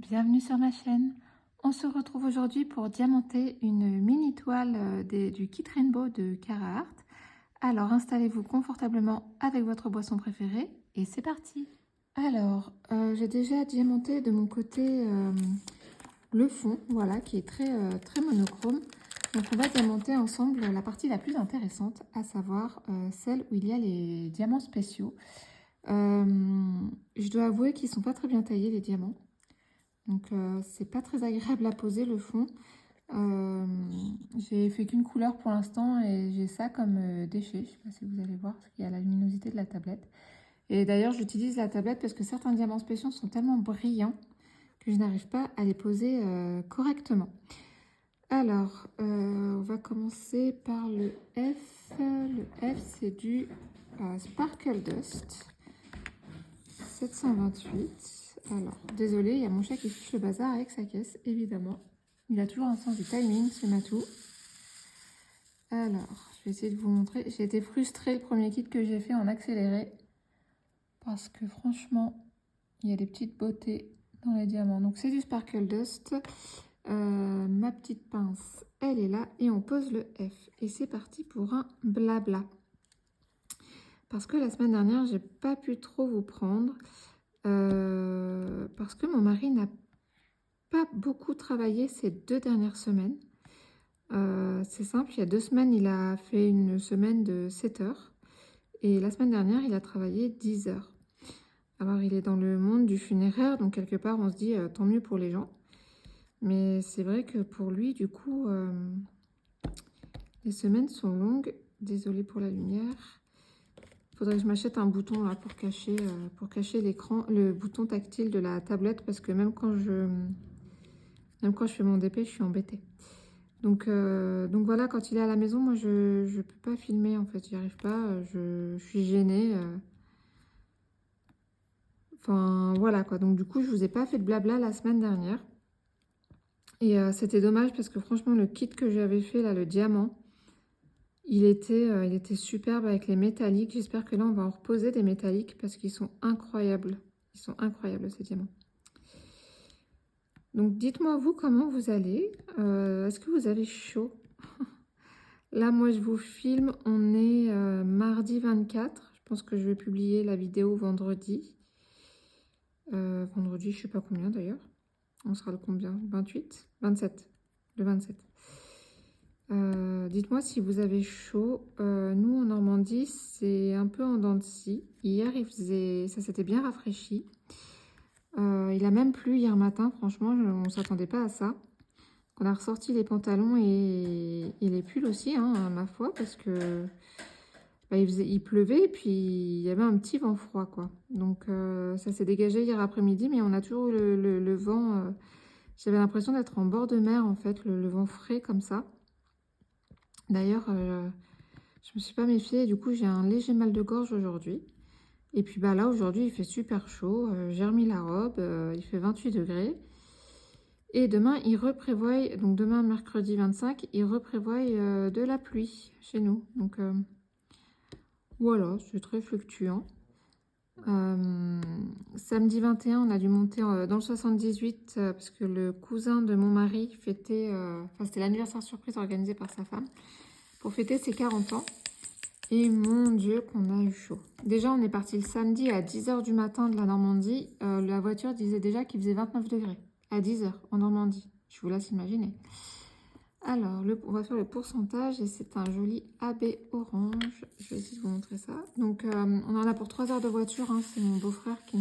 Bienvenue sur ma chaîne. On se retrouve aujourd'hui pour diamanter une mini toile du Kit Rainbow de Carhartt. Alors installez-vous confortablement avec votre boisson préférée et c'est parti. Alors j'ai déjà diamanté de mon côté le fond, voilà, qui est très monochrome. Donc on va diamanter ensemble la partie la plus intéressante, à savoir celle où il y a les diamants spéciaux. Je dois avouer qu'ils ne sont pas très bien taillés les diamants. Donc c'est pas très agréable à poser le fond. J'ai fait qu'une couleur pour l'instant et j'ai ça comme déchet. Je sais pas si vous allez voir parce qu'il y a la luminosité de la tablette. Et d'ailleurs j'utilise la tablette parce que certains diamants spéciaux sont tellement brillants que je n'arrive pas à les poser correctement. Alors on va commencer par le F. Le F c'est du Sparkle Dust 728. Alors, désolé, il y a mon chat qui fiche le bazar avec sa caisse, évidemment. Il a toujours un sens du timing, ce matou. Alors, je vais essayer de vous montrer. J'ai été frustrée le premier kit que j'ai fait en accéléré. Parce que franchement, il y a des petites beautés dans les diamants. Donc, c'est du Sparkle Dust. Ma petite pince, elle est là. Et on pose le F. Et c'est parti pour un blabla. Parce que la semaine dernière, j'ai pas pu trop vous prendre. Parce que mon mari n'a pas beaucoup travaillé ces 2 dernières semaines. C'est simple, il y a 2 semaines, il a fait une semaine de 7 heures. Et la semaine dernière, il a travaillé 10 heures. Alors, il est dans le monde du funéraire, donc quelque part, on se dit tant mieux pour les gens. Mais c'est vrai que pour lui, du coup, les semaines sont longues. Désolée pour la lumière. Il faudrait que je m'achète un bouton là pour cacher l'écran, le bouton tactile de la tablette, parce que même quand je fais mon DP, je suis embêtée. Donc voilà, quand il est à la maison, moi je peux pas filmer en fait, j'y arrive pas, je suis gênée. Enfin voilà quoi, donc du coup je vous ai pas fait de blabla la semaine dernière. Et c'était dommage parce que franchement le kit que j'avais fait là, le diamant, il était superbe avec les métalliques. J'espère que là on va en reposer des métalliques parce qu'ils sont incroyables. Ils sont incroyables ces diamants. Donc dites-moi vous comment vous allez. Est-ce que vous avez chaud? Là, moi, je vous filme. On est mardi 24. Je pense que je vais publier la vidéo vendredi. Vendredi, je sais pas combien d'ailleurs. On sera le combien? 28? 27. Le 27. Dites-moi si vous avez chaud. Nous, en Normandie, c'est un peu en dents de scie. Hier, ça s'était bien rafraîchi. Il a même plu hier matin. Franchement, on ne s'attendait pas à ça. On a ressorti les pantalons et les pulls aussi, hein, ma foi, parce que bah, il pleuvait et puis il y avait un petit vent froid, quoi. Donc ça s'est dégagé hier après-midi, mais on a toujours le vent. J'avais l'impression d'être en bord de mer, en fait, le vent frais comme ça. D'ailleurs, je me suis pas méfiée, du coup j'ai un léger mal de gorge aujourd'hui. Et puis bah là, aujourd'hui, il fait super chaud. J'ai remis la robe, il fait 28 degrés. Et demain, il reprévoit, donc demain, mercredi 25, il reprévoit de la pluie chez nous. Donc voilà, c'est très fluctuant. Samedi 21, on a dû monter dans le 78 parce que le cousin de mon mari fêtait, c'était l'anniversaire surprise organisé par sa femme pour fêter ses 40 ans. Et mon Dieu, qu'on a eu chaud. Déjà, on est parti le samedi à 10 h du matin de la Normandie. La voiture disait déjà qu'il faisait 29 degrés à 10 h en Normandie. Je vous laisse imaginer. Alors, on va faire le pourcentage et c'est un joli AB orange. Je vais essayer de vous montrer ça. Donc, on en a pour 3 heures de voiture. Hein. C'est mon beau-frère qui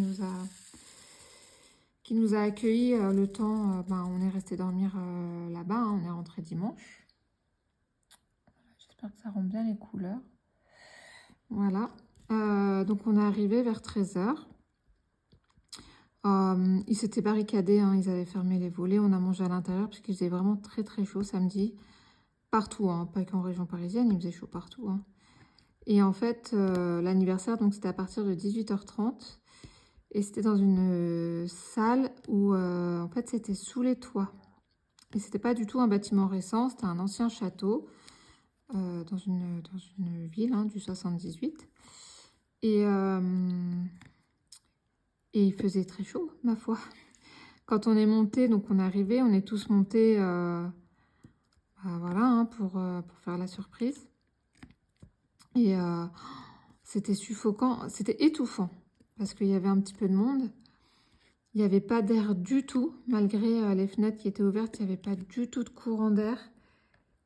nous a accueillis le temps. On est resté dormir là-bas. Hein. On est rentré dimanche. J'espère que ça rend bien les couleurs. Voilà. Donc, on est arrivé vers 13 h. Ils s'étaient barricadés, hein, ils avaient fermé les volets. On a mangé à l'intérieur parce qu'il faisait vraiment très très chaud samedi. Partout, hein, pas qu'en région parisienne, il faisait chaud partout. Hein. Et en fait, l'anniversaire, donc c'était à partir de 18 h 30. Et c'était dans une salle où, en fait, c'était sous les toits. Et c'était pas du tout un bâtiment récent, c'était un ancien château dans une ville hein, du 78. Et il faisait très chaud, ma foi. Quand on est monté, donc on est arrivé, on est tous montés, voilà, hein, pour faire la surprise. Et c'était suffocant, c'était étouffant, parce qu'il y avait un petit peu de monde. Il n'y avait pas d'air du tout, malgré les fenêtres qui étaient ouvertes, il n'y avait pas du tout de courant d'air.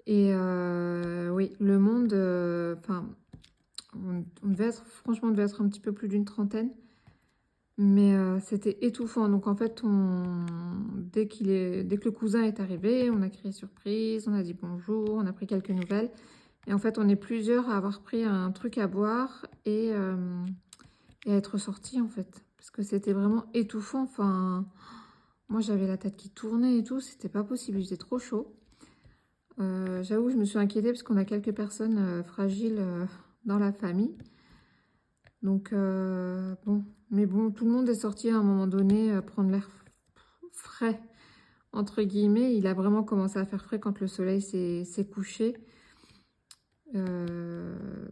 Et oui, le monde, enfin, on devait être, franchement, on devait être un petit peu plus d'une trentaine. Mais c'était étouffant. Donc en fait, dès que le cousin est arrivé, on a crié surprise, on a dit bonjour, on a pris quelques nouvelles. Et en fait, on est plusieurs à avoir pris un truc à boire et à être sortis en fait. Parce que c'était vraiment étouffant. Enfin, moi j'avais la tête qui tournait et tout, c'était pas possible, il faisait trop chaud. J'avoue, je me suis inquiétée parce qu'on a quelques personnes fragiles dans la famille. Donc, bon. Mais bon, tout le monde est sorti à un moment donné prendre l'air frais, entre guillemets. Il a vraiment commencé à faire frais quand le soleil s'est couché.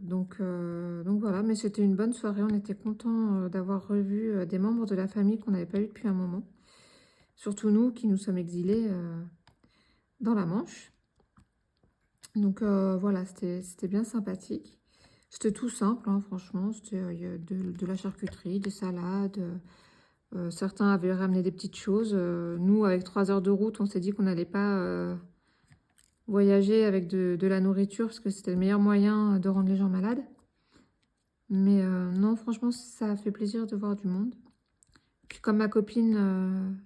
Donc voilà, mais c'était une bonne soirée. On était contents d'avoir revu des membres de la famille qu'on n'avait pas eu depuis un moment. Surtout nous qui nous sommes exilés dans la Manche. Donc voilà, c'était bien sympathique. C'était tout simple, hein, franchement. C'était de la charcuterie, des salades. Certains avaient ramené des petites choses. Nous, avec 3 heures de route, on s'est dit qu'on n'allait pas voyager avec de la nourriture parce que c'était le meilleur moyen de rendre les gens malades. Mais non, franchement, ça a fait plaisir de voir du monde. Puis comme ma copine,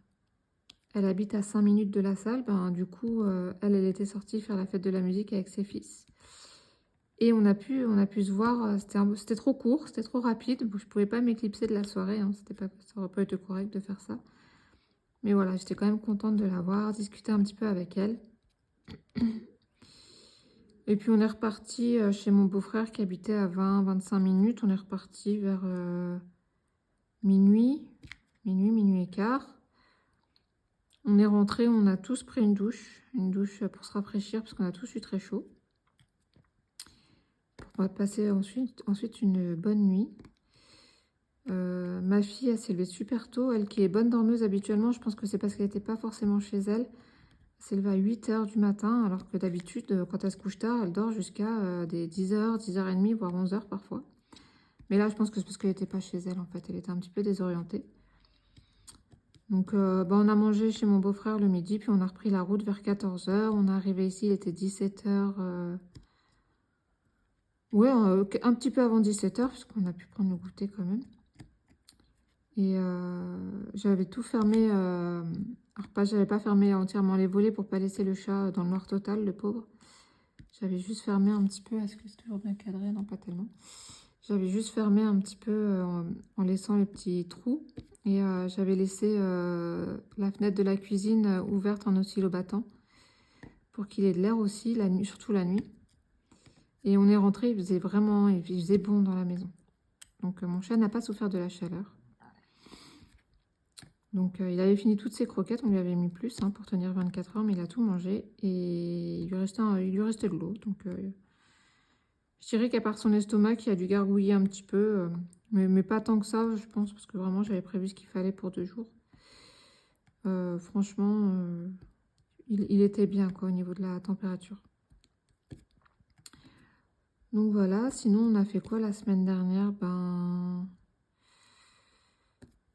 elle habite à 5 minutes de la salle, ben, du coup, elle était sortie faire la fête de la musique avec ses fils. Et on a pu se voir, c'était trop court, c'était trop rapide. Je ne pouvais pas m'éclipser de la soirée, hein, ça n'aurait pas été correct de faire ça. Mais voilà, j'étais quand même contente de la voir, discuter un petit peu avec elle. Et puis on est reparti chez mon beau-frère qui habitait à 20-25 minutes. On est reparti vers minuit et quart. On est rentré, on a tous pris une douche pour se rafraîchir parce qu'on a tous eu très chaud. On va passer ensuite une bonne nuit. Ma fille, elle s'est levée super tôt. Elle qui est bonne dormeuse habituellement, je pense que c'est parce qu'elle n'était pas forcément chez elle. Elle s'est levée à 8 h du matin, alors que d'habitude, quand elle se couche tard, elle dort jusqu'à des 10 h, 10 h 30, voire 11 h parfois. Mais là, je pense que c'est parce qu'elle n'était pas chez elle, en fait. Elle était un petit peu désorientée. Donc, on a mangé chez mon beau-frère le midi, puis on a repris la route vers 14 h. On est arrivé ici, il était 17 h. Ouais, un petit peu avant 17 h, parce qu'on a pu prendre le goûter quand même. Et j'avais tout fermé. Alors, j'avais pas fermé entièrement les volets pour pas laisser le chat dans le noir total, le pauvre. J'avais juste fermé un petit peu. Est-ce que c'est toujours bien cadré? Non, pas tellement. J'avais juste fermé un petit peu en laissant les petits trous. Et j'avais laissé la fenêtre de la cuisine ouverte en oscillo battant pour qu'il ait de l'air aussi, la nuit, surtout la nuit. Et on est rentré, il faisait bon dans la maison. Donc mon chat n'a pas souffert de la chaleur. Donc il avait fini toutes ses croquettes, on lui avait mis plus pour tenir 24 heures, mais il a tout mangé et il lui restait de l'eau. Donc je dirais qu'à part son estomac qui a dû gargouiller un petit peu, mais pas tant que ça, je pense, parce que vraiment j'avais prévu ce qu'il fallait pour 2 jours. Franchement, il était bien quoi au niveau de la température. Donc voilà, sinon on a fait quoi la semaine dernière? Ben,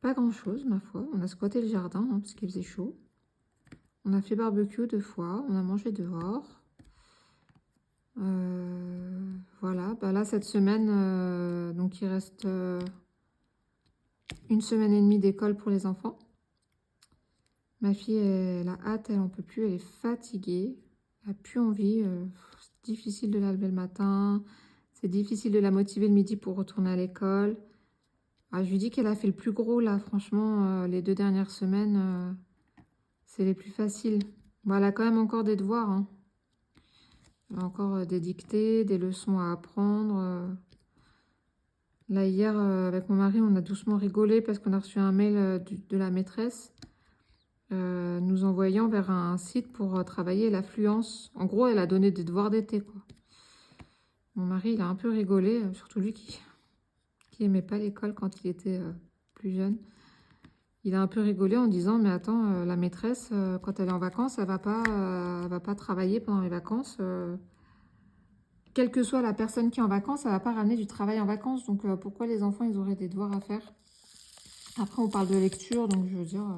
pas grand chose ma foi. On a squatté le jardin parce qu'il faisait chaud. On a fait barbecue 2 fois, on a mangé dehors. Voilà, bah là cette semaine, donc il reste 1 semaine et demie d'école pour les enfants. Ma fille, elle a hâte, elle en peut plus, elle est fatiguée, elle n'a plus envie. C'est difficile de la lever le matin, c'est difficile de la motiver le midi pour retourner à l'école. Ah, je lui dis qu'elle a fait le plus gros là, franchement, les 2 dernières semaines, c'est les plus faciles. Bon, elle a quand même encore des devoirs, hein. Elle a encore des dictées, des leçons à apprendre. Là, hier, avec mon mari, on a doucement rigolé parce qu'on a reçu un mail de la maîtresse nous envoyant vers un site pour travailler l'affluence. En gros, elle a donné des devoirs d'été, quoi. Mon mari, il a un peu rigolé, surtout lui qui aimait pas l'école quand il était plus jeune. il a un peu rigolé en disant, mais attends, la maîtresse, quand elle est en vacances, elle va pas travailler pendant les vacances. Quelle que soit la personne qui est en vacances, elle va pas ramener du travail en vacances. Donc, pourquoi les enfants, ils auraient des devoirs à faire? Après, on parle de lecture, donc je veux dire,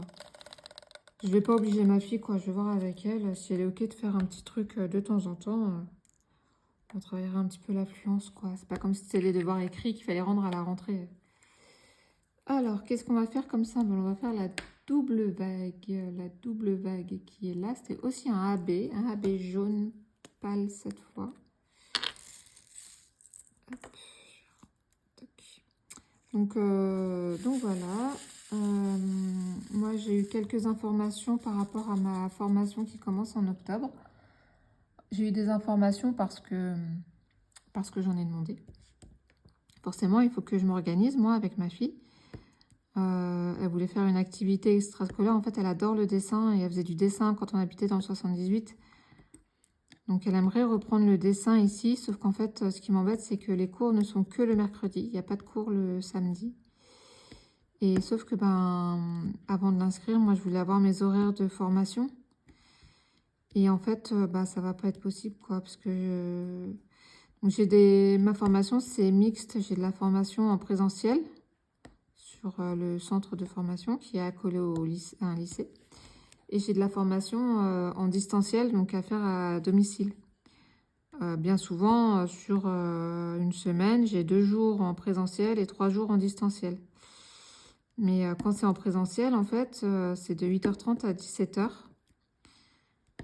je vais pas obliger ma fille, quoi. Je vais voir avec elle si elle est ok de faire un petit truc de temps en temps. On travaillera un petit peu l'affluence, quoi. C'est pas comme si c'était les devoirs écrits qu'il fallait rendre à la rentrée. Alors, qu'est-ce qu'on va faire comme symbole? On va faire la double vague. La double vague qui est là, c'était aussi un AB jaune pâle cette fois. Hop. Donc voilà. Moi, j'ai eu quelques informations par rapport à ma formation qui commence en octobre. J'ai eu des informations parce que j'en ai demandé. Forcément, il faut que je m'organise, moi, avec ma fille. Elle voulait faire une activité extrascolaire. En fait, elle adore le dessin et elle faisait du dessin quand on habitait dans le 78. Donc, elle aimerait reprendre le dessin ici. Sauf qu'en fait, ce qui m'embête, c'est que les cours ne sont que le mercredi. Il n'y a pas de cours le samedi. Et sauf que, avant de l'inscrire, moi, je voulais avoir mes horaires de formation. Et en fait, ça va pas être possible, quoi. Parce que donc, ma formation, c'est mixte. J'ai de la formation en présentiel sur le centre de formation qui est accolé à un lycée. Et j'ai de la formation en distanciel, donc à faire à domicile. Bien souvent, sur une semaine, j'ai 2 jours en présentiel et 3 jours en distanciel. Mais quand c'est en présentiel, en fait, c'est de 8h30 à 17h.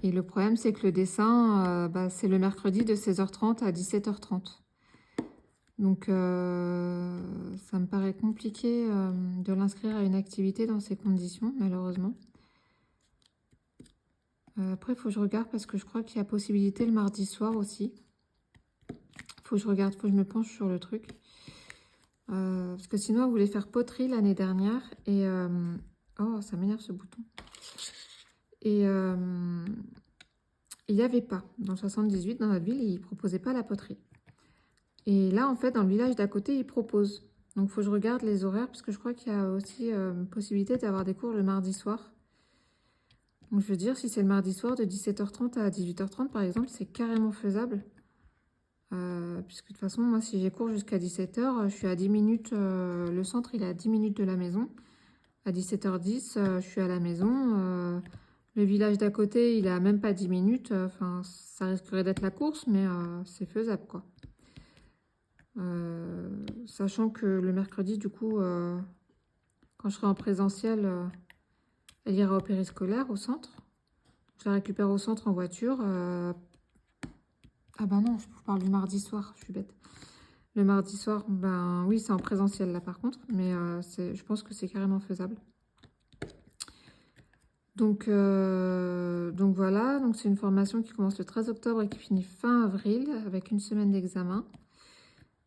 Et le problème, c'est que le dessin, c'est le mercredi de 16h30 à 17h30. Donc, ça me paraît compliqué de l'inscrire à une activité dans ces conditions, malheureusement. Après, il faut que je regarde parce que je crois qu'il y a possibilité le mardi soir aussi. Il faut que je regarde, il faut que je me penche sur le truc. Parce que sinon, elle voulait faire poterie l'année dernière. Et oh, ça m'énerve ce bouton. Et il n'y avait pas. Dans le 78, dans notre ville, ils ne proposaient pas la poterie. Et là, en fait, dans le village d'à côté, ils proposent. Donc, il faut que je regarde les horaires parce que je crois qu'il y a aussi possibilité d'avoir des cours le mardi soir. Donc, je veux dire, si c'est le mardi soir de 17h30 à 18h30, par exemple, c'est carrément faisable. Puisque de toute façon, moi, si j'ai cours jusqu'à 17h, je suis à 10 minutes. Le centre, il est à 10 minutes de la maison. À 17h10, je suis à la maison. Le village d'à côté, il est à même pas 10 minutes. Enfin, ça risquerait d'être la course, mais c'est faisable, quoi. Sachant que le mercredi, du coup, quand je serai en présentiel, elle ira au périscolaire, au centre. Je la récupère au centre en voiture. Ah non, je vous parle du mardi soir, je suis bête. Le mardi soir, oui, c'est en présentiel là par contre, mais je pense que c'est carrément faisable. Donc voilà, donc c'est une formation qui commence le 13 octobre et qui finit fin avril avec une semaine d'examen.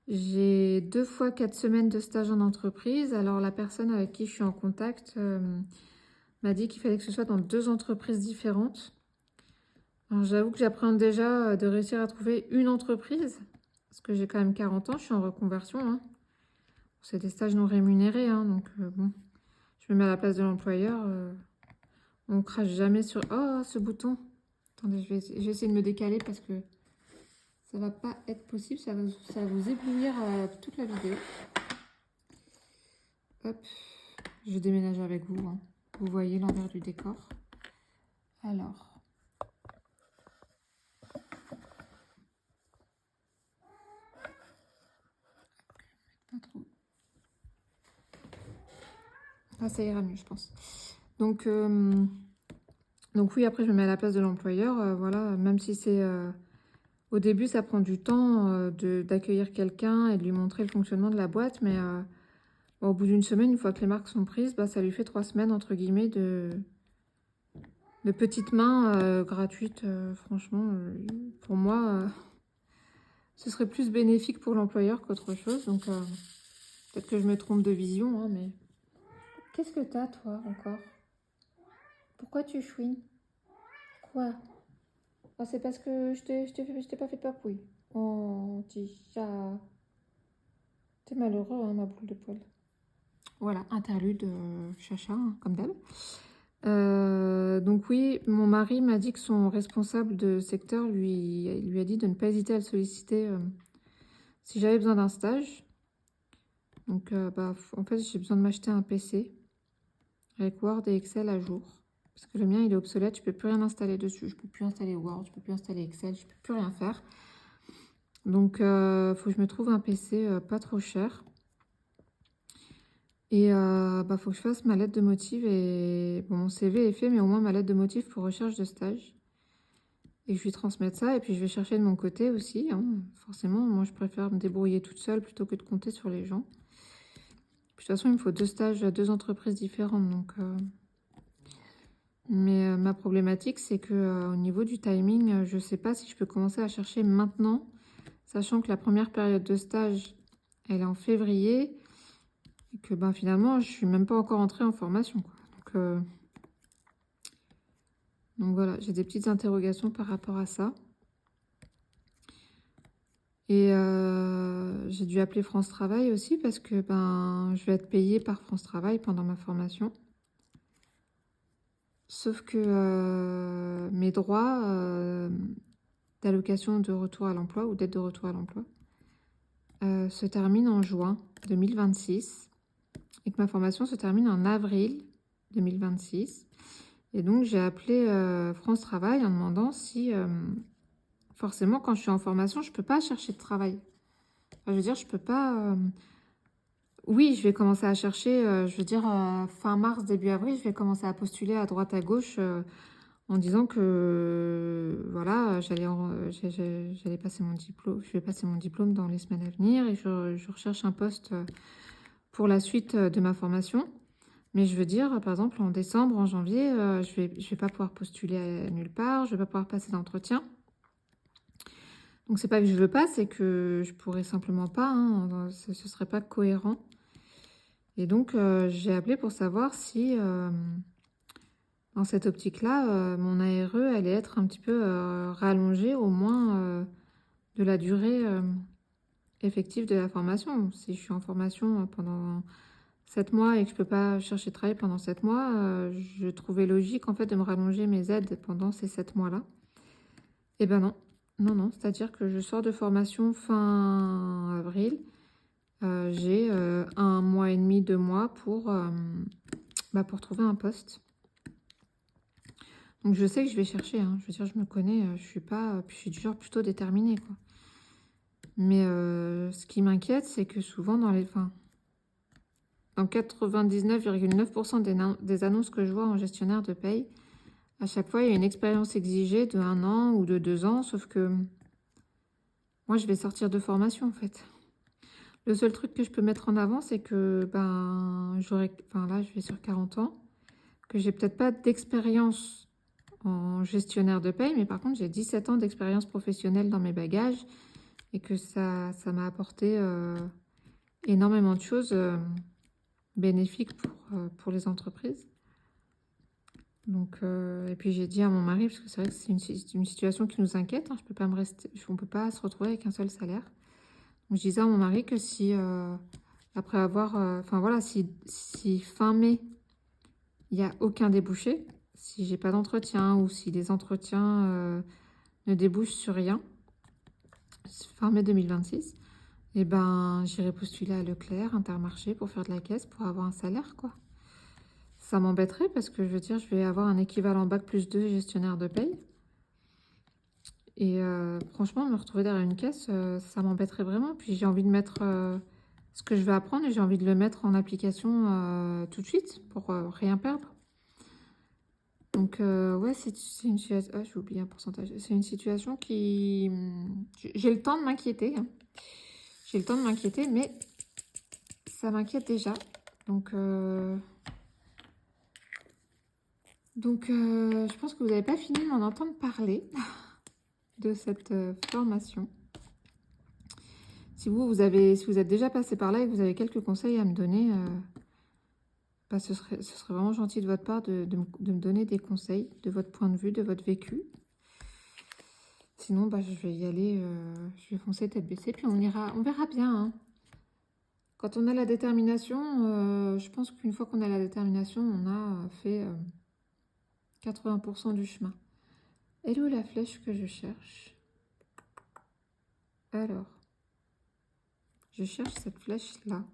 J'ai 2 fois 4 semaines de stage en entreprise. Alors la personne avec qui je suis en contact m'a dit qu'il fallait que ce soit dans 2 entreprises différentes. Alors j'avoue que j'appréhende déjà de réussir à trouver une entreprise, parce que j'ai quand même 40 ans, je suis en reconversion. Hein. C'est des stages non rémunérés, hein, donc bon, je me mets à la place de l'employeur. On crache jamais sur... Oh, ce bouton. Attendez, je vais essayer de me décaler parce que ça va pas être possible, ça va vous éblouir toute la vidéo. Hop, je déménage avec vous. Hein. Vous voyez l'envers du décor. Alors... Pas trop. Ah, ça ira mieux, je pense. Donc oui, après, je me mets à la place de l'employeur. Voilà, même si c'est... au début, ça prend du temps d'accueillir quelqu'un et de lui montrer le fonctionnement de la boîte. Mais au bout d'une semaine, une fois que les marques sont prises, ça lui fait 3 semaines, entre guillemets, de petites mains gratuites. Franchement, pour moi, ce serait plus bénéfique pour l'employeur qu'autre chose. Donc, peut-être que je me trompe de vision, hein, mais... Qu'est-ce que t'as, toi, encore? Pourquoi tu chouines? Quoi? Ah, c'est parce que je t'ai pas fait de papouille. Oh, petit chat. T'es malheureux, hein, ma boule de poil. Voilà, interlude chacha, hein, comme d'hab. Donc oui, mon mari m'a dit que son responsable de secteur lui a dit de ne pas hésiter à le solliciter si j'avais besoin d'un stage. Donc en fait, j'ai besoin de m'acheter un PC avec Word et Excel à jour. Parce que le mien, il est obsolète, je peux plus rien installer dessus. Je peux plus installer Word, je peux plus installer Excel, je peux plus rien faire. Donc, faut que je me trouve un PC pas trop cher. Et faut que je fasse ma lettre de motif. Et bon, mon CV est fait, mais au moins ma lettre de motif pour recherche de stage. Et je lui transmette ça. Et puis, je vais chercher de mon côté aussi, hein. Forcément, moi, je préfère me débrouiller toute seule plutôt que de compter sur les gens. Puis, de toute façon, il me faut 2 stages à 2 entreprises différentes. Donc, mais ma problématique, c'est que au niveau du timing, je ne sais pas si je peux commencer à chercher maintenant, sachant que la première période de stage, elle est en février, et que finalement, je suis même pas encore entrée en formation, quoi. Donc voilà, j'ai des petites interrogations par rapport à ça. Et j'ai dû appeler France Travail aussi parce que je vais être payée par France Travail pendant ma formation. Sauf que mes droits d'allocation de retour à l'emploi ou d'aide de retour à l'emploi se terminent en juin 2026 et que ma formation se termine en avril 2026. Et donc, j'ai appelé France Travail en demandant si, forcément, quand je suis en formation, je ne peux pas chercher de travail. Enfin, je veux dire, je ne peux pas... Oui, je vais commencer à chercher, je veux dire, fin mars, début avril, je vais commencer à postuler à droite, à gauche, en disant que, voilà, j'allais passer mon diplôme, je vais passer mon diplôme dans les semaines à venir et je recherche un poste pour la suite de ma formation. Mais je veux dire, par exemple, en décembre, en janvier, je vais pas pouvoir postuler à nulle part, je vais pas pouvoir passer d'entretien. Donc, c'est pas que je veux pas, c'est que je pourrais simplement pas, hein, ce serait pas cohérent. Et donc, j'ai appelé pour savoir si, dans cette optique-là, mon ARE allait être un petit peu rallongée, au moins de la durée effective de la formation. Si je suis en formation pendant 7 mois et que je peux pas chercher de travail pendant 7 mois, je trouvais logique en fait de me rallonger mes aides pendant ces 7 mois-là. Eh ben non, non, non, c'est-à-dire que je sors de formation fin avril, j'ai 1 mois et demi, 2 mois pour trouver un poste. Donc je sais que je vais chercher, hein. Je veux dire, je me connais, je suis pas, puis je suis du genre plutôt déterminée, quoi. Mais ce qui m'inquiète, c'est que souvent dans 99,9% des annonces que je vois en gestionnaire de paye, à chaque fois, il y a une expérience exigée de 1 an ou de 2 ans, sauf que moi, je vais sortir de formation, en fait. Le seul truc que je peux mettre en avant, c'est que là, je vais sur 40 ans, que j'ai peut-être pas d'expérience en gestionnaire de paye, mais par contre, j'ai 17 ans d'expérience professionnelle dans mes bagages et que ça m'a apporté énormément de choses bénéfiques pour les entreprises. Donc, et puis j'ai dit à mon mari, parce que c'est vrai que c'est une situation qui nous inquiète, hein, on ne peut pas se retrouver avec un seul salaire. Donc je disais à mon mari que si, après avoir, si fin mai, il n'y a aucun débouché, si j'ai pas d'entretien ou si les entretiens ne débouchent sur rien, fin mai 2026, et j'irai postuler à Leclerc, Intermarché pour faire de la caisse, pour avoir un salaire, quoi. Ça m'embêterait parce que je veux dire, je vais avoir un équivalent bac plus 2 gestionnaire de paye. Et franchement, me retrouver derrière une caisse, ça m'embêterait vraiment. Puis j'ai envie de mettre ce que je vais apprendre et j'ai envie de le mettre en application tout de suite pour rien perdre. Donc ouais, c'est une situation... Ah, j'ai oublié un pourcentage. C'est une situation qui... J'ai le temps de m'inquiéter, hein. J'ai le temps de m'inquiéter, mais ça m'inquiète déjà. Donc je pense que vous n'avez pas fini de m'en entendre parler de cette formation. Si vous êtes déjà passé par là et que vous avez quelques conseils à me donner, ce serait vraiment gentil de votre part de me donner des conseils de votre point de vue, de votre vécu. Sinon, je vais y aller, je vais foncer tête baissée, puis on verra bien, hein. Quand on a la détermination, je pense qu'une fois qu'on a la détermination, on a fait 80% du chemin. Elle est où la flèche que je cherche? Alors, je cherche cette flèche-là.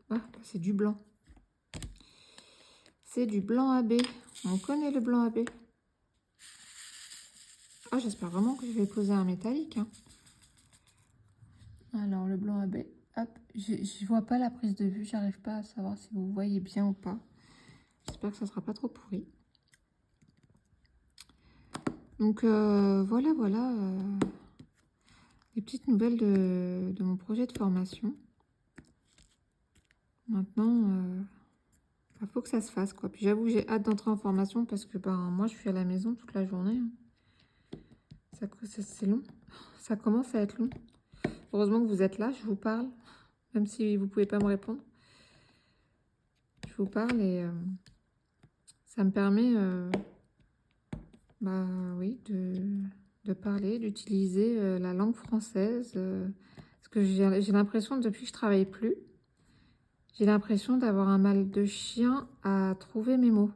Ah, c'est du blanc. C'est du blanc AB. On connaît le blanc AB. Ah, j'espère vraiment que je vais poser un métallique. Hein. Alors, le blanc AB. Hop, je vois pas la prise de vue. J'arrive pas à savoir si vous voyez bien ou pas. J'espère que ça sera pas trop pourri. Donc, voilà. Les petites nouvelles de mon projet de formation. Maintenant, il faut que ça se fasse, quoi. Puis j'avoue que j'ai hâte d'entrer en formation parce que moi, je suis à la maison toute la journée. Hein. C'est long. Ça commence à être long. Heureusement que vous êtes là, je vous parle. Même si vous ne pouvez pas me répondre. Je vous parle et ça me permet oui, de parler, d'utiliser la langue française. Parce que j'ai l'impression, depuis que je ne travaille plus, j'ai l'impression d'avoir un mal de chien à trouver mes mots.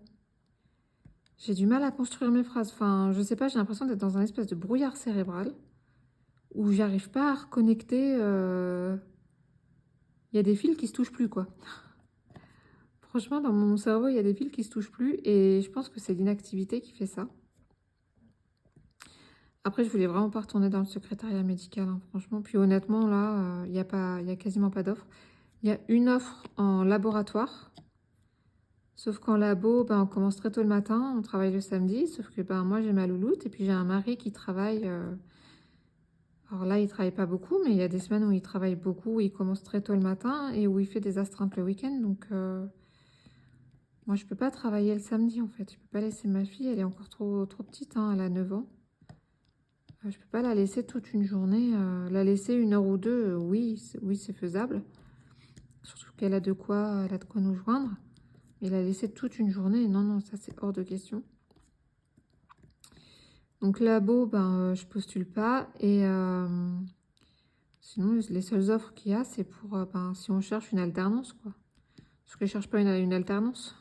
J'ai du mal à construire mes phrases. Enfin, je sais pas, j'ai l'impression d'être dans un espèce de brouillard cérébral où j'arrive pas à reconnecter. Il y a des fils qui se touchent plus, quoi. Franchement, dans mon cerveau, il y a des fils qui se touchent plus et je pense que c'est l'inactivité qui fait ça. Après, je voulais vraiment pas retourner dans le secrétariat médical, hein, franchement. Puis honnêtement, là, il y a quasiment pas d'offre. Il y a une offre en laboratoire. Sauf qu'en labo, on commence très tôt le matin, on travaille le samedi. Sauf que moi, j'ai ma louloute et puis j'ai un mari qui travaille. Alors là, il travaille pas beaucoup, mais il y a des semaines où il travaille beaucoup, où il commence très tôt le matin et où il fait des astreintes le week-end. Donc, moi, je peux pas travailler le samedi, en fait. Je peux pas laisser ma fille, elle est encore trop petite, hein, elle a 9 ans. Je peux pas la laisser toute une journée. La laisser 1 heure ou deux, oui, c'est faisable. Surtout qu'elle a de quoi nous joindre. Mais la laisser toute une journée, non, ça c'est hors de question. Donc labo, je postule pas. Et sinon, les seules offres qu'il y a, c'est pour si on cherche une alternance, quoi. Parce que je cherche pas une alternance.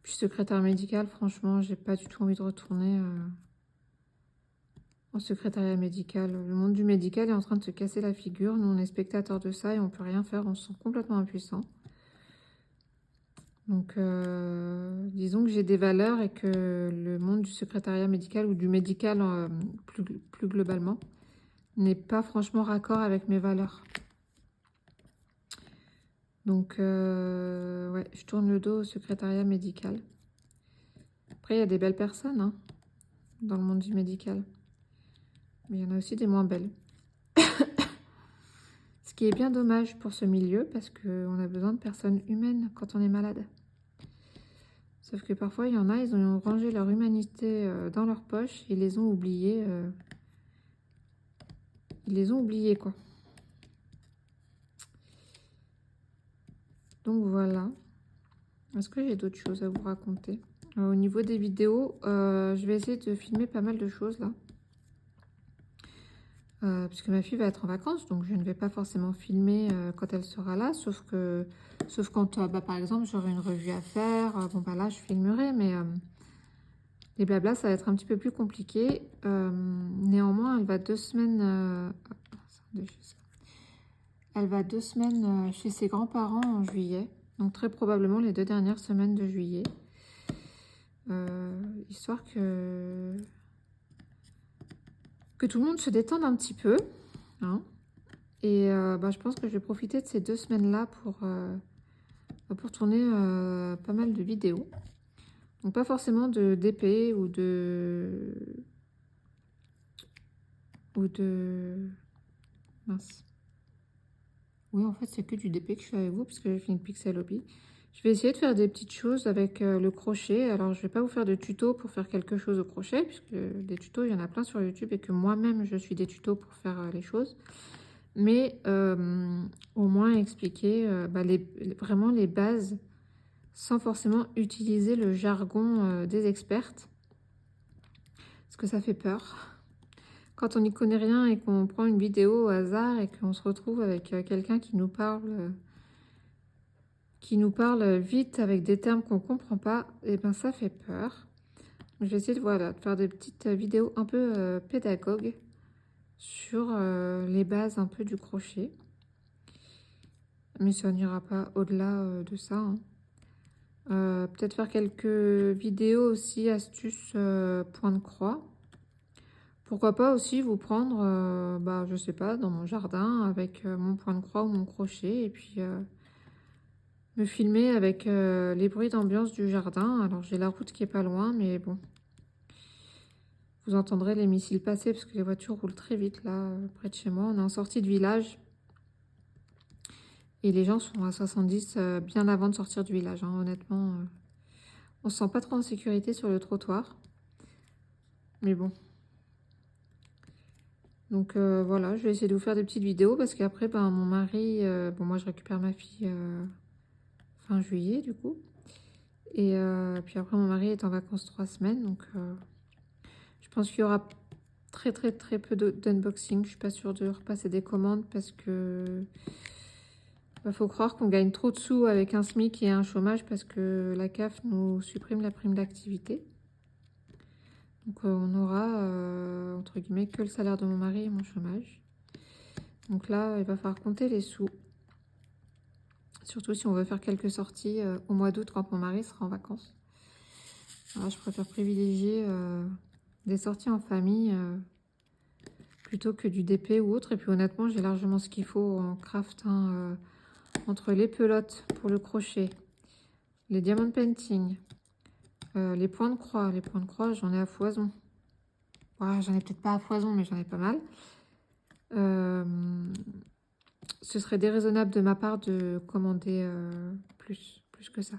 Puis secrétaire médical, franchement, j'ai pas du tout envie de retourner en secrétariat médical. Le monde du médical est en train de se casser la figure. Nous, on est spectateurs de ça et on peut rien faire. On se sent complètement impuissant. Donc, disons que j'ai des valeurs et que le monde du secrétariat médical ou du médical plus globalement n'est pas franchement raccord avec mes valeurs. Donc, ouais, je tourne le dos au secrétariat médical. Après, il y a des belles personnes hein, dans le monde du médical. Mais il y en a aussi des moins belles. Ce qui est bien dommage pour ce milieu parce qu'on a besoin de personnes humaines quand on est malade. Sauf que parfois, il y en a, ils ont rangé leur humanité dans leur poche et ils les ont oubliés. Ils les ont oubliés, quoi. Donc voilà. Est-ce que j'ai d'autres choses à vous raconter? Au niveau des vidéos, je vais essayer de filmer pas mal de choses là. Puisque ma fille va être en vacances, donc je ne vais pas forcément filmer quand elle sera là, sauf quand, par exemple, j'aurai une revue à faire. Là, je filmerai, mais les blablas, ça va être un petit peu plus compliqué. Néanmoins, elle va 2 semaines... elle va 2 semaines chez ses grands-parents en juillet, donc très probablement les 2 dernières semaines de juillet. Histoire que tout le monde se détende un petit peu. Hein. Et je pense que je vais profiter de ces 2 semaines-là pour tourner pas mal de vidéos. Donc pas forcément de DP ou de... Mince. Oui, en fait, c'est que du DP que je fais avec vous, puisque j'ai fait une Pixel Hobby. Je vais essayer de faire des petites choses avec le crochet. Alors, je ne vais pas vous faire de tuto pour faire quelque chose au crochet, puisque des tutos, il y en a plein sur YouTube et que moi-même, je suis des tutos pour faire les choses. Mais au moins expliquer vraiment les bases sans forcément utiliser le jargon des expertes. parce que ça fait peur. Quand on n'y connaît rien et qu'on prend une vidéo au hasard et qu'on se retrouve avec quelqu'un qui nous parle vite avec des termes qu'on ne comprend pas, et ben ça fait peur. Je vais essayer voilà, de faire des petites vidéos un peu pédagogues sur les bases un peu du crochet. Mais ça n'ira pas au-delà de ça. Hein. Peut-être faire quelques vidéos aussi, astuces, point de croix. Pourquoi pas aussi vous prendre, je sais pas, dans mon jardin avec mon point de croix ou mon crochet et puis me filmer avec les bruits d'ambiance du jardin. Alors j'ai la route qui est pas loin, mais bon, vous entendrez les missiles passer parce que les voitures roulent très vite là, près de chez moi. On est en sortie de village et les gens sont à 70 bien avant de sortir du village. Hein. Honnêtement, on se sent pas trop en sécurité sur le trottoir, mais bon. Donc voilà, je vais essayer de vous faire des petites vidéos parce qu'après, ben, mon mari, bon moi je récupère ma fille fin juillet du coup. Et puis après mon mari est en vacances 3 semaines, donc je pense qu'il y aura très peu d'unboxing. Je suis pas sûre de repasser des commandes parce que faut croire qu'on gagne trop de sous avec un SMIC et un chômage parce que la CAF nous supprime la prime d'activité. Donc on aura, entre guillemets, que le salaire de mon mari et mon chômage. Donc là, il va falloir compter les sous. Surtout si on veut faire quelques sorties au mois d'août quand mon mari sera en vacances. Alors, je préfère privilégier des sorties en famille plutôt que du DP ou autre. Et puis honnêtement, j'ai largement ce qu'il faut en craft. Hein, entre les pelotes pour le crochet, les diamond painting, les points de croix. Les points de croix, j'en ai à foison. Ouais, j'en ai peut-être pas à foison, mais j'en ai pas mal. Ce serait déraisonnable de ma part de commander plus que ça.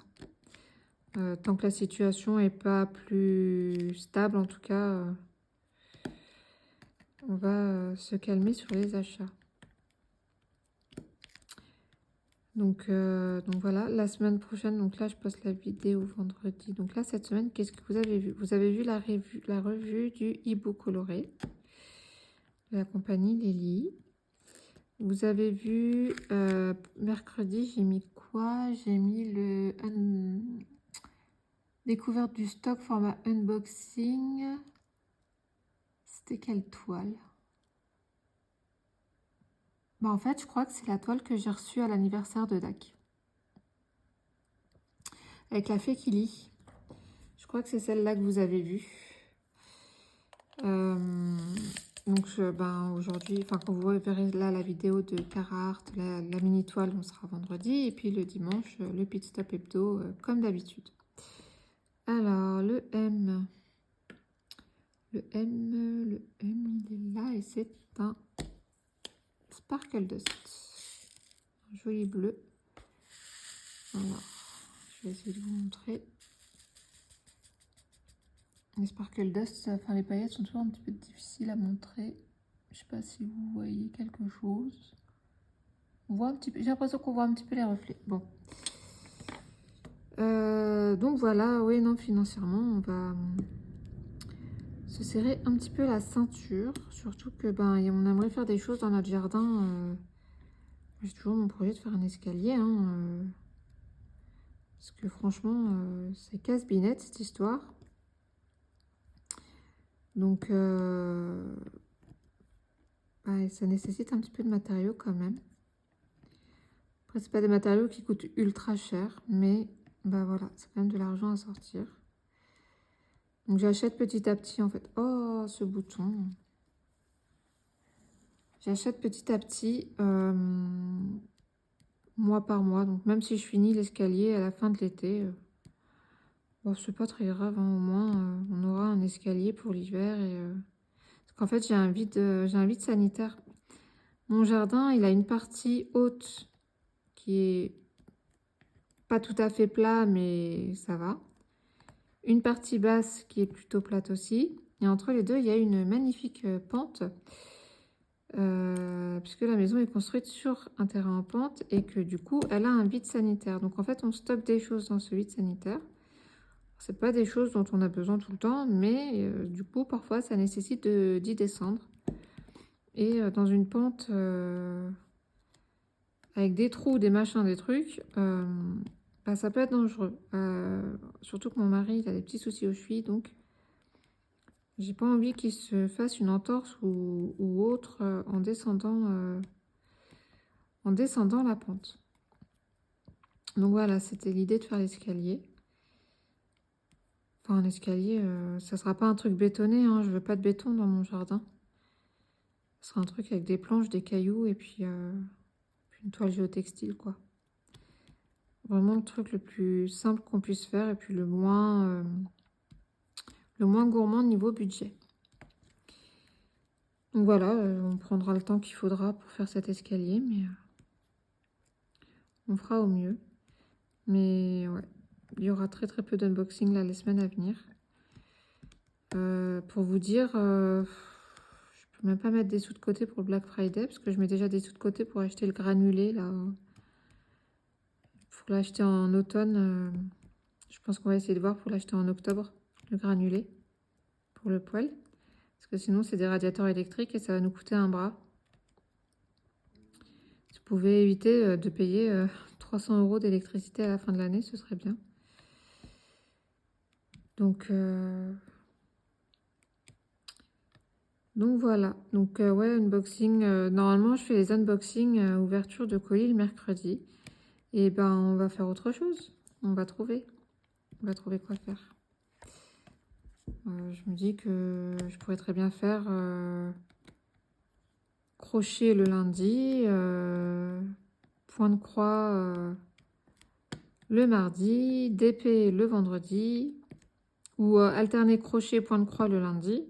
Tant que la situation n'est pas plus stable, en tout cas, on va se calmer sur les achats. Donc voilà, la semaine prochaine, donc là je poste la vidéo vendredi. Donc là, cette semaine, qu'est-ce que vous avez vu? Vous avez vu la revue du hibou coloré de la compagnie Lily. Vous avez vu, mercredi, j'ai mis quoi? J'ai mis le découverte du stock format unboxing. C'était quelle toile? Bah en fait, je crois que c'est la toile que j'ai reçue à l'anniversaire de Dac. Avec la fée qui lit. Je crois que c'est celle-là que vous avez vue. Donc aujourd'hui, enfin quand vous verrez là la vidéo de Carhartt, la mini toile, on sera vendredi. Et puis le dimanche, le pit stop hebdo, comme d'habitude. Alors, le M. Le M, il est là et c'est un Sparkle Dust. Un joli bleu. Alors, je vais essayer de vous montrer. Les Sparkle Dust, enfin les paillettes sont toujours un petit peu difficiles à montrer. Je sais pas si vous voyez quelque chose. On voit un petit peu, j'ai l'impression qu'on voit un petit peu les reflets. Bon. Donc voilà, oui, non, financièrement, on va se serrer un petit peu la ceinture. Surtout que on aimerait faire des choses dans notre jardin. J'ai toujours mon projet de faire un escalier. Hein, parce que franchement, c'est casse-binette cette histoire. Donc, ça nécessite un petit peu de matériaux quand même. Après, c'est pas des matériaux qui coûtent ultra cher, mais voilà, c'est quand même de l'argent à sortir. Donc, j'achète petit à petit en fait. Oh, ce bouton. J'achète petit à petit, mois par mois. Donc, même si je finis l'escalier à la fin de l'été, bon, c'est pas très grave. Hein, au moins, on aura un escalier pour l'hiver. Parce qu'en fait, j'ai un vide sanitaire. Mon jardin, il a une partie haute qui est pas tout à fait plat, mais ça va. Une partie basse qui est plutôt plate aussi. Et entre les deux, il y a une magnifique pente. Puisque la maison est construite sur un terrain en pente et que du coup, elle a un vide sanitaire. Donc en fait, on stocke des choses dans ce vide sanitaire. C'est pas des choses dont on a besoin tout le temps, mais du coup, parfois, ça nécessite d'y descendre. Et dans une pente avec des trous, des machins, des trucs, bah, ça peut être dangereux. Surtout que mon mari, il a des petits soucis aux chevilles, donc j'ai pas envie qu'il se fasse une entorse ou autre en descendant la pente. Donc voilà, c'était l'idée de faire l'escalier. Enfin, un escalier, ça sera pas un truc bétonné, hein, je veux pas de béton dans mon jardin. Ce sera un truc avec des planches, des cailloux et puis une toile géotextile, quoi. Vraiment le truc le plus simple qu'on puisse faire et puis le moins gourmand niveau budget. Donc voilà, on prendra le temps qu'il faudra pour faire cet escalier, mais on fera au mieux. Mais ouais, il y aura très peu d'unboxing là les semaines à venir. Pour vous dire, je peux même pas mettre des sous de côté pour le Black Friday parce que je mets déjà des sous de côté pour acheter le granulé là. Faut l'acheter en automne. Je pense qu'on va essayer de voir pour l'acheter en octobre, le granulé pour le poêle. Parce que sinon c'est des radiateurs électriques et ça va nous coûter un bras. Si vous pouvez éviter de payer 300 € d'électricité à la fin de l'année, ce serait bien. Donc voilà. Donc ouais, unboxing. Normalement, je fais les unboxings, ouverture de colis le mercredi. Et ben, on va faire autre chose. On va trouver quoi faire. Je me dis que je pourrais très bien faire crochet le lundi, point de croix le mardi, DP le vendredi, ou alterner crochet point de croix le lundi,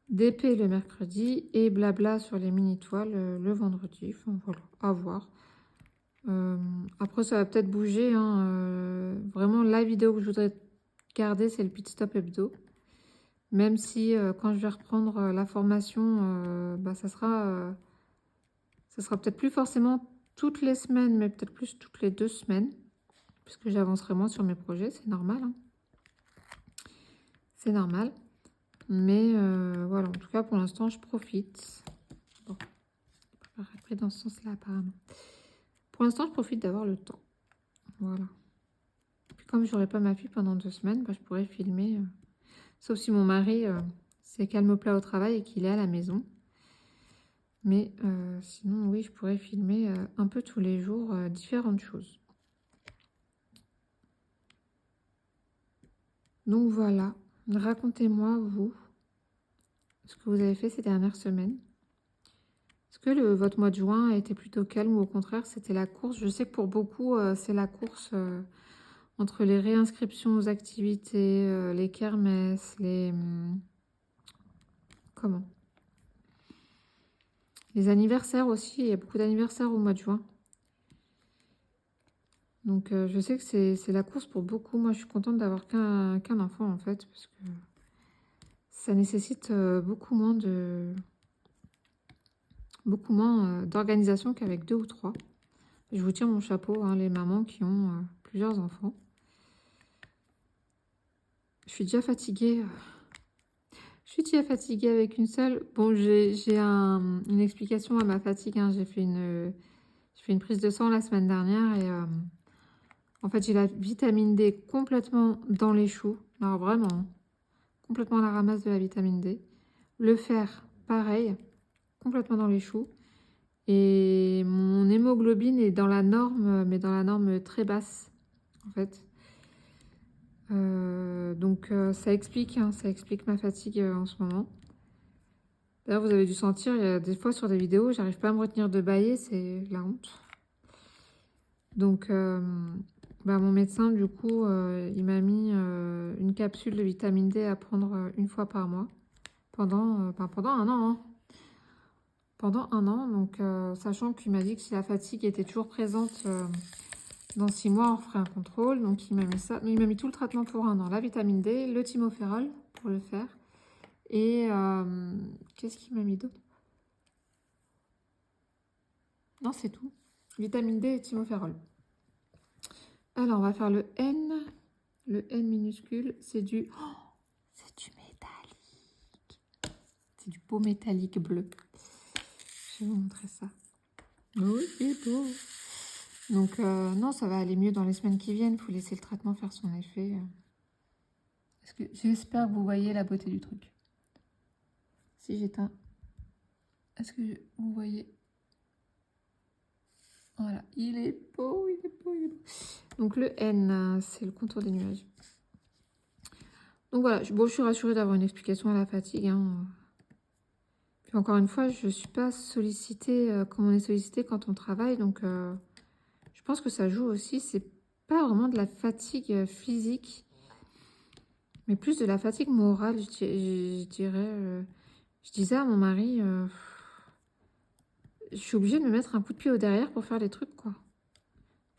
DP le mercredi et blabla sur les mini toiles le vendredi. Enfin voilà, à voir. Après ça va peut-être bouger, hein. Vraiment la vidéo que je voudrais garder, c'est le pit stop hebdo. Même si quand je vais reprendre la formation, bah, ça sera peut-être plus forcément toutes les semaines, mais peut-être plus toutes les 2 semaines, puisque j'avancerai moins sur mes projets, c'est normal, hein. C'est normal. Mais voilà, en tout cas pour l'instant je profite. Bon, je vais pas dans ce sens-là apparemment. Pour l'instant je profite d'avoir le temps. Voilà. Puis comme j'aurai pas ma fille pendant 2 semaines, bah, je pourrais filmer. Sauf si mon mari s'est calme plat au travail et qu'il est à la maison. Mais sinon, oui, je pourrais filmer un peu tous les jours différentes choses. Donc voilà, racontez-moi, vous, ce que vous avez fait ces dernières semaines. Est-ce que votre mois de juin a été plutôt calme ou au contraire, c'était la course? Je sais que pour beaucoup, c'est la course entre les réinscriptions aux activités, les kermesses, comment? Les anniversaires aussi, il y a beaucoup d'anniversaires au mois de juin. Donc je sais que c'est la course pour beaucoup. Moi, je suis contente d'avoir qu'un enfant en fait, parce que ça nécessite beaucoup moins d'organisation qu'avec 2 ou 3. Je vous tire mon chapeau, hein, les mamans qui ont plusieurs enfants. Je suis déjà fatiguée. Je suis déjà fatiguée avec une seule. Bon, j'ai une explication à ma fatigue, hein. J'ai fait une prise de sang la semaine dernière et en fait, j'ai la vitamine D complètement dans les choux. Alors vraiment, hein, complètement à la ramasse de la vitamine D. Le fer, pareil, complètement dans les choux. Et mon hémoglobine est dans la norme, mais dans la norme très basse, en fait. Donc ça explique ma fatigue en ce moment. D'ailleurs, vous avez dû sentir, il y a des fois sur des vidéos, j'arrive pas à me retenir de bâiller, c'est la honte. Donc, bah, mon médecin, du coup, il m'a mis une capsule de vitamine D à prendre une fois par mois pendant un an, hein. Pendant un an, donc sachant qu'il m'a dit que si la fatigue était toujours présente dans 6 mois, on ferait un contrôle. Donc il m'a mis ça, il m'a mis tout le traitement pour un an, la vitamine D, le thymopherol pour le faire. Et qu'est-ce qu'il m'a mis d'autre? Non, c'est tout. Vitamine D et thymopherol. Alors, on va faire le N. Le N minuscule, c'est du... Oh, c'est du métallique. C'est du beau métallique bleu. Je vais vous montrer ça. Oui, c'est beau. Donc, non, ça va aller mieux dans les semaines qui viennent. Il faut laisser le traitement faire son effet. J'espère que vous voyez la beauté du truc. Si j'éteins... Est-ce que vous voyez? Voilà, il est beau, il est beau, il est beau. Donc le N, c'est le contour des nuages. Donc voilà, bon, je suis rassurée d'avoir une explication à la fatigue. Hein. Puis encore une fois, je ne suis pas sollicitée comme on est sollicité quand on travaille. Donc je pense que ça joue aussi. C'est pas vraiment de la fatigue physique, mais plus de la fatigue morale, je dirais. Je disais à mon mari, je suis obligée de me mettre un coup de pied au derrière pour faire les trucs, quoi.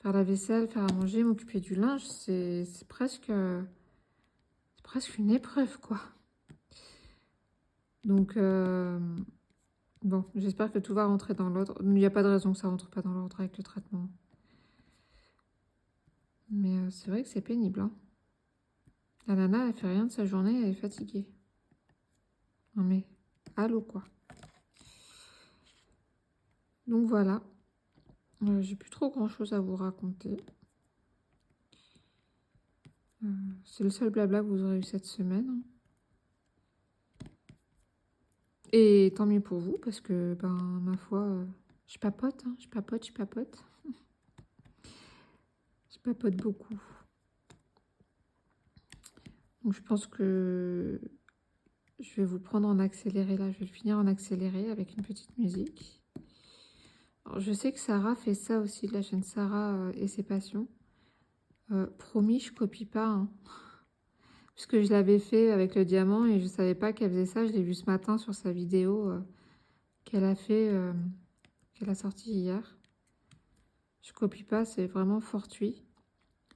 Faire la vaisselle, faire à manger, m'occuper du linge, c'est presque une épreuve, quoi. Donc, bon, j'espère que tout va rentrer dans l'ordre. Il n'y a pas de raison que ça rentre pas dans l'ordre avec le traitement. Mais c'est vrai que c'est pénible. Hein. La nana, elle fait rien de sa journée, elle est fatiguée. Non mais, allô, quoi. Donc voilà. J'ai plus trop grand-chose à vous raconter. C'est le seul blabla que vous aurez eu cette semaine. Hein. Et tant mieux pour vous, parce que, ben, ma foi, je papote, hein, je papote. Je papote beaucoup. Donc je pense que je vais vous prendre en accéléré, là. Je vais le finir en accéléré avec une petite musique. Alors, je sais que Sarah fait ça aussi, de la chaîne Sarah et ses passions. Promis, je copie pas, hein. Puisque je l'avais fait avec le diamant et je savais pas qu'elle faisait ça. Je l'ai vu ce matin sur sa vidéo qu'elle a fait, qu'elle a sortie hier. Je copie pas, c'est vraiment fortuit.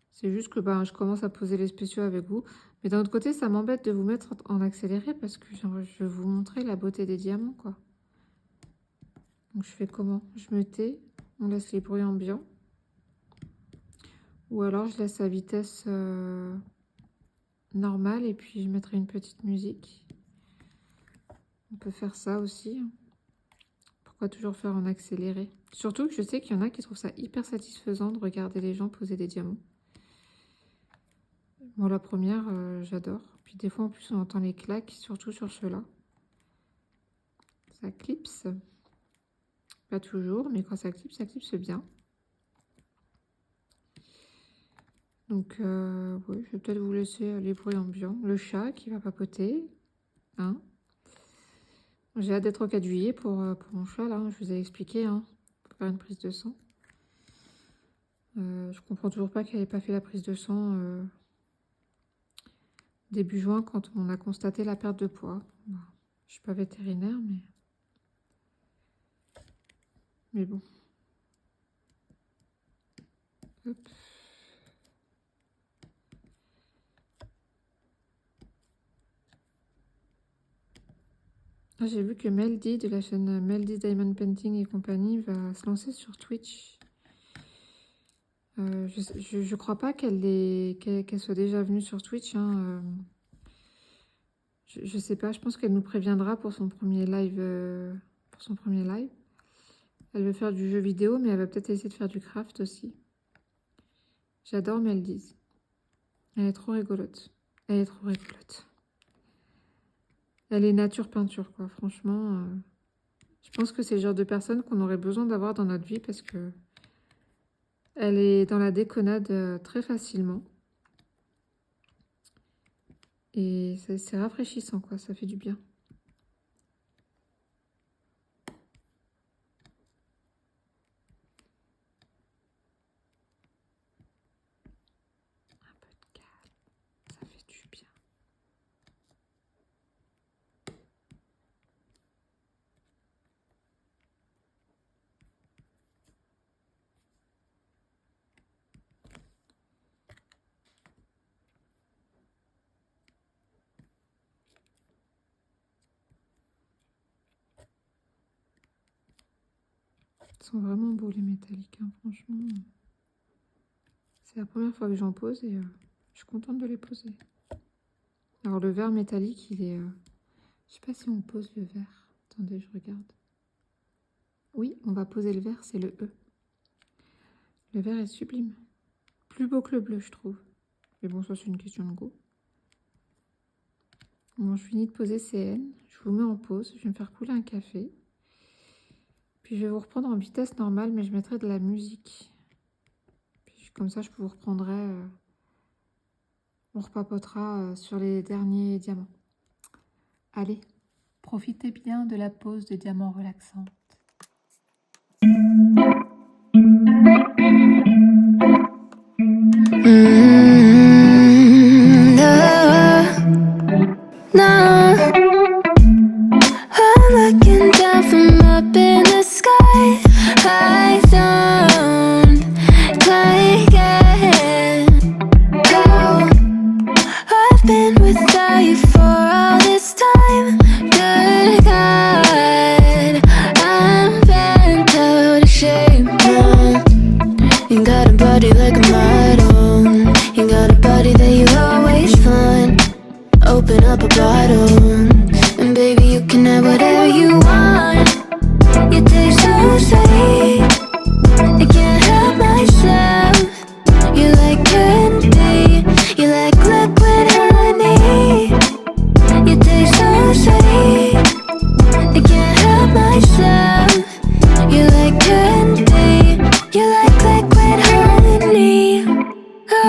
C'est juste que ben, je commence à poser les spéciaux avec vous. Mais d'un autre côté, ça m'embête de vous mettre en accéléré parce que je veux vous montrer la beauté des diamants, quoi. Donc je fais comment? Je me tais, on laisse les bruits ambiants. Ou alors je laisse à vitesse normale et puis je mettrai une petite musique. On peut faire ça aussi. Hein. Pourquoi toujours faire en accéléré? Surtout que je sais qu'il y en a qui trouvent ça hyper satisfaisant de regarder les gens poser des diamants. Moi, la première, j'adore. Puis des fois, en plus, on entend les claques, surtout sur ceux-là. Ça clipse. Pas toujours, mais quand ça clipse bien. Donc, oui, je vais peut-être vous laisser les bruits ambiants. Le chat qui va papoter. Hein. J'ai hâte d'être au 4 juillet pour mon chat, là. Je vous ai expliqué, hein, pour faire une prise de sang. Je comprends toujours pas qu'elle n'ait pas fait la prise de sang début juin quand on a constaté la perte de poids. Bon, je suis pas vétérinaire, mais bon. Hop. Ah, j'ai vu que Meldy de la chaîne Meldy Diamond Painting et compagnie va se lancer sur Twitch. Je crois pas qu'elle soit déjà venue sur Twitch. Hein, je sais pas, je pense qu'elle nous préviendra pour son premier live. Elle veut faire du jeu vidéo, mais elle va peut-être essayer de faire du craft aussi. J'adore Meldy. Elle est trop rigolote. Elle est trop rigolote. Elle est nature peinture, quoi. Franchement, je pense que c'est le genre de personne qu'on aurait besoin d'avoir dans notre vie parce que elle est dans la déconnade très facilement. Et c'est rafraîchissant, quoi. Ça fait du bien. Un peu de calme. Ça fait du bien. Ils sont vraiment beaux, les métalliques, hein, franchement. C'est la première fois que j'en pose et Je suis contente de les poser. Alors le verre métallique, il est... Je sais pas si on pose le verre. Attendez, je regarde. Oui, on va poser le verre, c'est le E. Le verre est sublime. Plus beau que le bleu, je trouve. Mais bon, ça c'est une question de goût. Bon, je finis de poser CN. Je vous mets en pause. Je vais me faire couler un café. Puis je vais vous reprendre en vitesse normale, mais je mettrai de la musique. Puis comme ça, je vous reprendrai... on repapotera sur les derniers diamants. Allez, profitez bien de la pause de diamants relaxante. No, I'm looking down from up in the sky. I don't like it. Oh, I've been without you for all this time. Good God, I'm bent out of shape now. You got a body like a model. You got a body that you always find. Open up a bottle, and baby you can have whatever you want. You taste so sweet, I can't help myself. You like candy, you like liquid honey. You taste so sweet, I can't help myself. You like candy, you like liquid honey. Oh,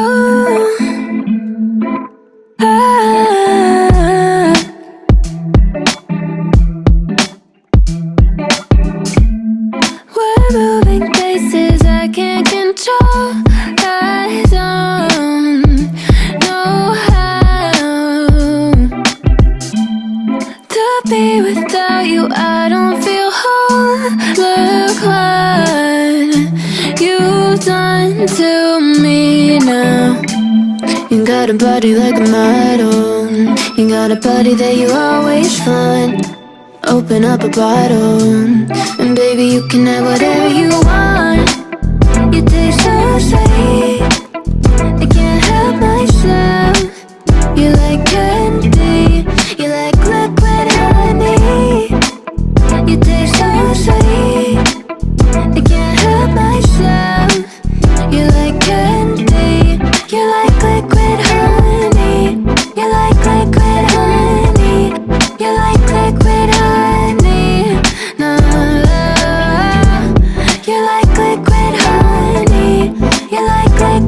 we're moving places I can't control. I don't know how to be without you. I don't feel whole. Look what you've done to me now. You got a body like a model. You got a body that you always find. Open up a bottle, and baby you can have whatever you want. You taste so sweet, I can't help myself. You like candy, you like liquid honey. You taste so sweet, I can't help myself. You like candy, you like liquid honey. You like liquid honey. You like liquid honey. No, you like liquid honey. You like liquid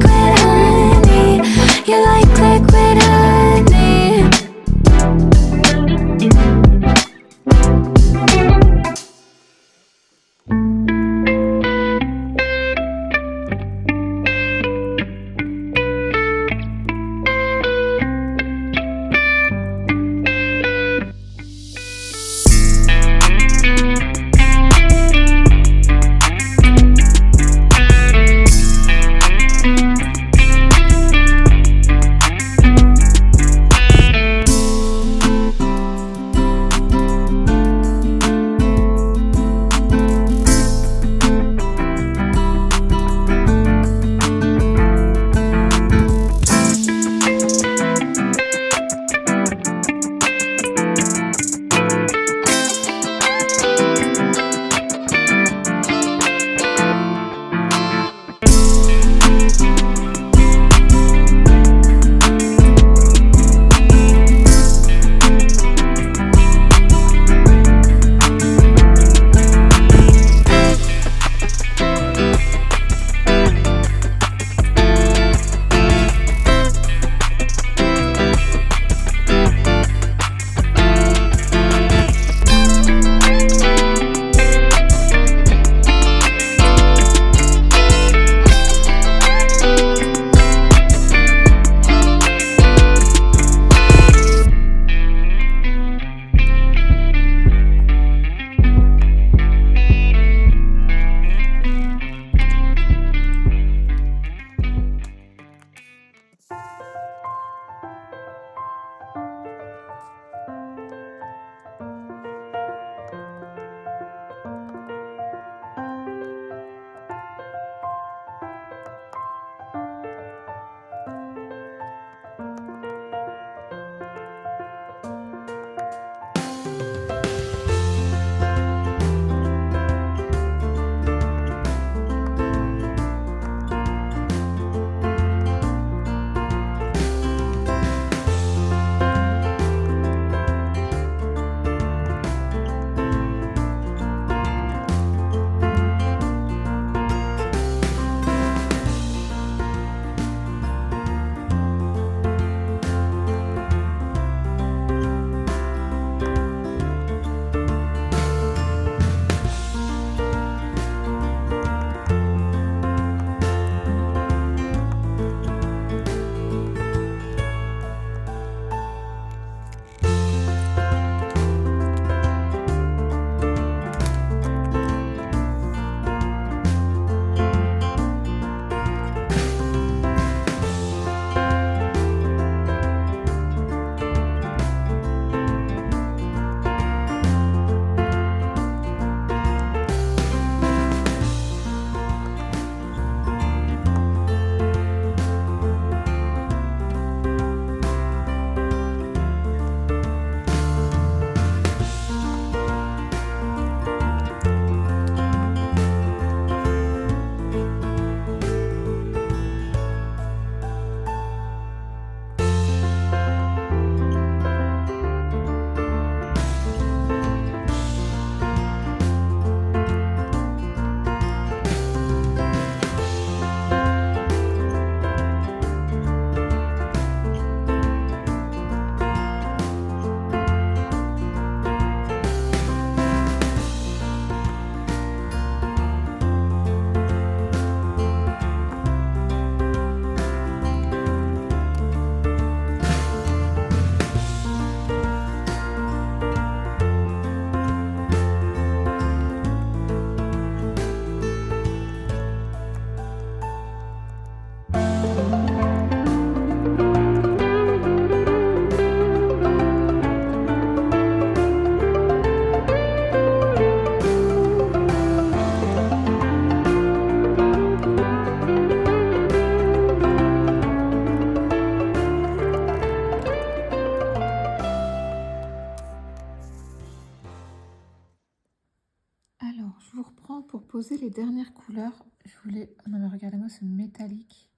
posé les dernières couleurs. Je voulais... Non mais regardez-moi ce métallique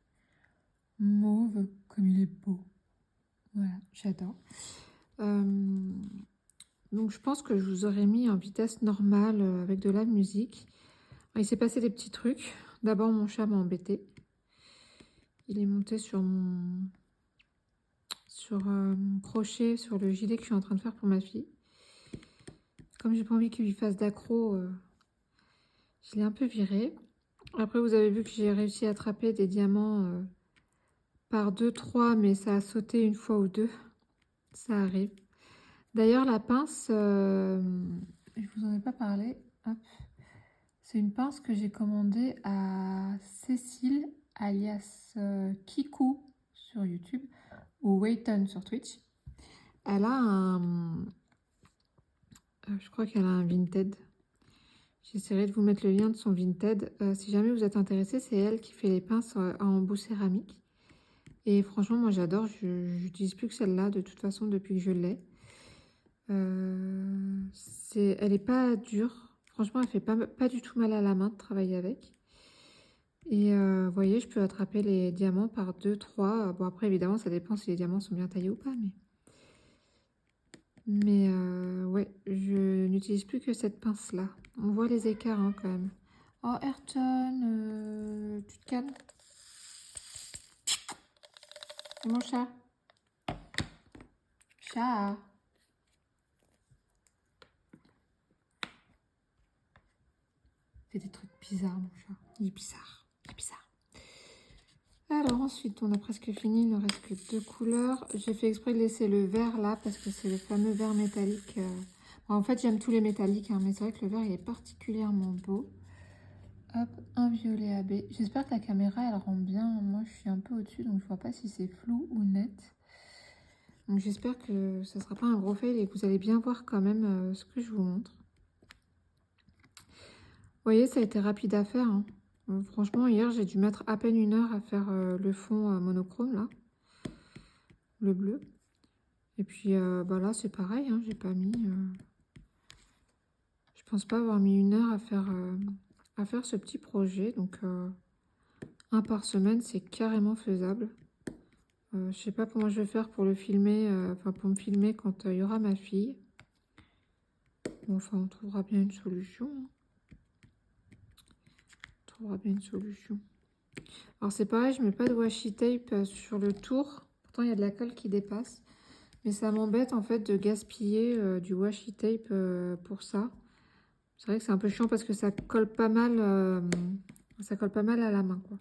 mauve, comme il est beau. Voilà, j'adore. Donc je pense que je vous aurais mis en vitesse normale avec de la musique. Il s'est passé des petits trucs. D'abord, mon chat m'a embêté. Il est monté sur mon crochet, sur le gilet que je suis en train de faire pour ma fille. Comme j'ai pas envie qu'il lui fasse d'accro, je l'ai un peu viré. Après, vous avez vu que j'ai réussi à attraper des diamants par 2-3, mais ça a sauté une fois ou deux. Ça arrive. D'ailleurs, la pince, je vous en ai pas parlé. Hop. C'est une pince que j'ai commandée à Cécile, alias Kikou sur YouTube, ou Wayton sur Twitch. Elle a un... je crois qu'elle a un Vinted. J'essaierai de vous mettre le lien de son Vinted. Si jamais vous êtes intéressé, c'est elle qui fait les pinces en embout céramique. Et franchement, moi j'adore. Je n'utilise plus que celle-là de toute façon depuis que je l'ai. Elle n'est pas dure. Franchement, elle fait pas du tout mal à la main de travailler avec. Et vous voyez, je peux attraper les diamants par 2-3. Bon, après, évidemment, ça dépend si les diamants sont bien taillés ou pas. Mais ouais, je n'utilise plus que cette pince-là. On voit les écarts hein, quand même. Oh, Ayrton, tu te calmes? C'est mon chat. Chat. Fait des trucs bizarres, mon chat. Il est bizarre. Il est bizarre. Alors ensuite, on a presque fini. Il ne reste que 2 couleurs. J'ai fait exprès de laisser le vert là parce que c'est le fameux vert métallique. Bon, en fait, j'aime tous les métalliques, hein, mais c'est vrai que le vert, il est particulièrement beau. Hop, un violet AB. J'espère que la caméra, elle rend bien. Moi, je suis un peu au-dessus, donc je vois pas si c'est flou ou net. Donc j'espère que ça sera pas un gros fail et que vous allez bien voir quand même ce que je vous montre. Vous voyez, ça a été rapide à faire. Hein. Franchement, hier, j'ai dû mettre à peine 1 heure à faire le fond monochrome, là. Le bleu. Et puis, bah là, c'est pareil. Hein, j'ai pas mis... Je pense pas avoir mis 1 heure à faire ce petit projet. Donc, 1 par semaine, c'est carrément faisable. Je sais pas comment je vais faire pour le filmer, enfin pour me filmer quand il y aura ma fille. Bon, enfin, on trouvera bien une solution. Hein. On trouvera bien une solution. Alors c'est pareil, je mets pas de washi tape sur le tour. Pourtant, il y a de la colle qui dépasse. Mais ça m'embête en fait de gaspiller du washi tape pour ça. C'est vrai que c'est un peu chiant parce que ça colle pas mal, à la main, quoi.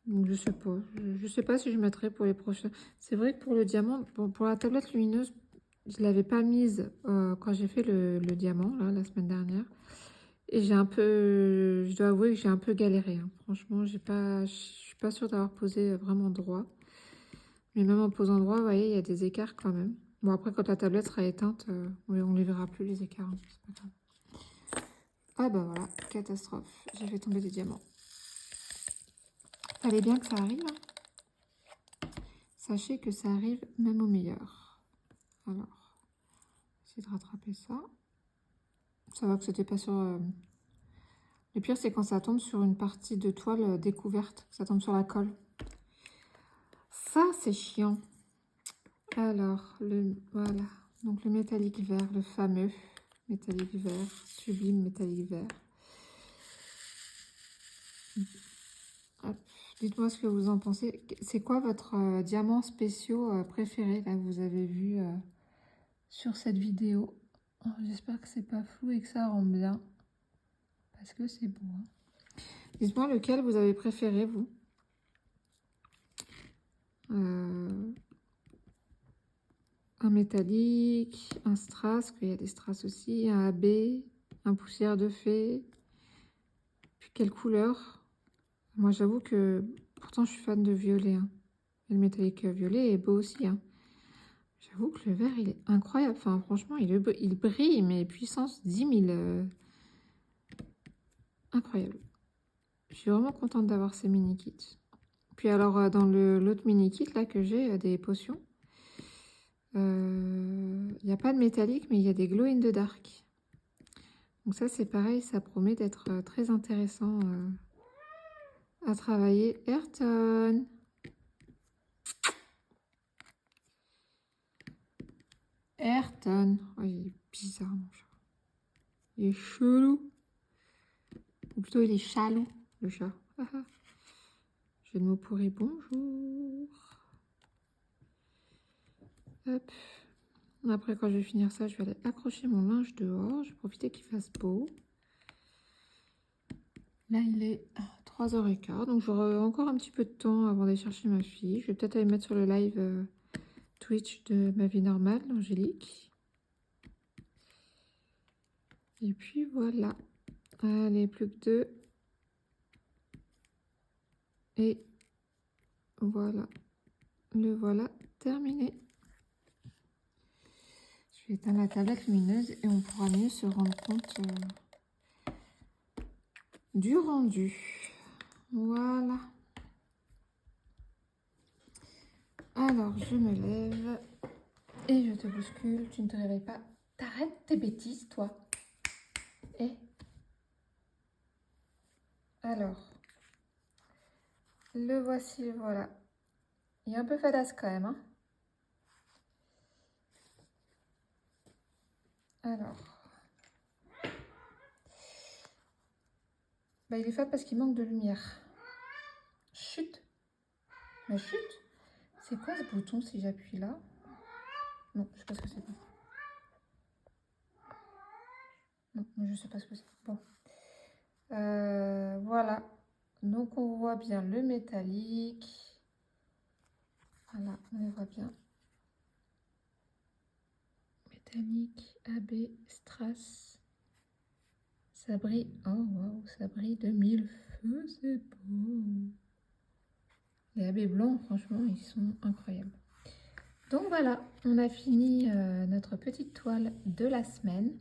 Donc je sais pas si je mettrai pour les prochains. C'est vrai que pour le diamant, bon, pour la tablette lumineuse, je l'avais pas mise quand j'ai fait le diamant là, la semaine dernière. Et je dois avouer que j'ai un peu galéré. Hein. Franchement, je suis pas sûre d'avoir posé vraiment droit. Mais même en posant droit, vous voyez, il y a des écarts quand même. Bon, après, quand la tablette sera éteinte, on ne les verra plus, les écarts. Hein. C'est pas grave. Ah bah voilà, catastrophe. J'ai fait tomber des diamants. Fallait bien que ça arrive. Hein. Sachez que ça arrive même au meilleur. Alors, essayer de rattraper ça. Ça va que c'était pas sur... Le pire, c'est quand ça tombe sur une partie de toile découverte. Ça tombe sur la colle. Ça, c'est chiant. Alors, voilà. Donc, le métallique vert, le fameux métallique vert, sublime métallique vert. Dites-moi ce que vous en pensez. C'est quoi votre diamant spéciaux préféré là, que vous avez vu sur cette vidéo? Oh, j'espère que c'est pas flou et que ça rend bien. Parce que c'est beau. Hein. Dites-moi lequel vous avez préféré, vous. Un métallique, un strass, il y a des strass aussi, un AB, un poussière de fée. Puis quelle couleur? Moi, j'avoue que pourtant je suis fan de violet. Hein. Et le métallique violet est beau aussi. Hein. J'avoue que le vert, il est incroyable. Enfin, franchement, il brille, mais puissance 10 000. Incroyable. Je suis vraiment contente d'avoir ces mini-kits. Puis alors, dans l'autre mini-kit là que j'ai, des potions, il n'y a pas de métallique, mais il y a des glow in the dark. Donc ça, c'est pareil, ça promet d'être très intéressant à travailler. Ayrton. Ayrton. Oh, il est bizarre, mon chat. Il est chelou. Ou plutôt, il est chaloux, le chat. J'ai le mot pourri. Bonjour. Hop. Après, quand je vais finir ça, je vais aller accrocher mon linge dehors. Je vais profiter qu'il fasse beau. Là, il est 3h15. Donc, j'aurai encore un petit peu de temps avant d'aller chercher ma fille. Je vais peut-être aller mettre sur le live Twitch de ma vie normale, Angélique. Et puis, voilà. Allez, plus que 2. Et voilà. Le voilà terminé. Je vais éteindre la tablette lumineuse et on pourra mieux se rendre compte du rendu. Voilà. Alors, je me lève et je te bouscule. Tu ne te réveilles pas. T'arrêtes tes bêtises, toi. Et alors, le voici, voilà. Il est un peu fadasse quand même, hein. Alors, bah, il est fade parce qu'il manque de lumière. Chut. Mais chut. C'est quoi ce bouton si j'appuie là? Non, je sais pas ce que c'est. Non, je sais pas ce que c'est. Bon. Voilà. Donc on voit bien le métallique. Voilà, on les voit bien. Métallique, AB, strass. Ça brille. Oh waouh, ça brille de mille feux, c'est beau. Les AB blancs, franchement, ils sont incroyables. Donc voilà, on a fini notre petite toile de la semaine.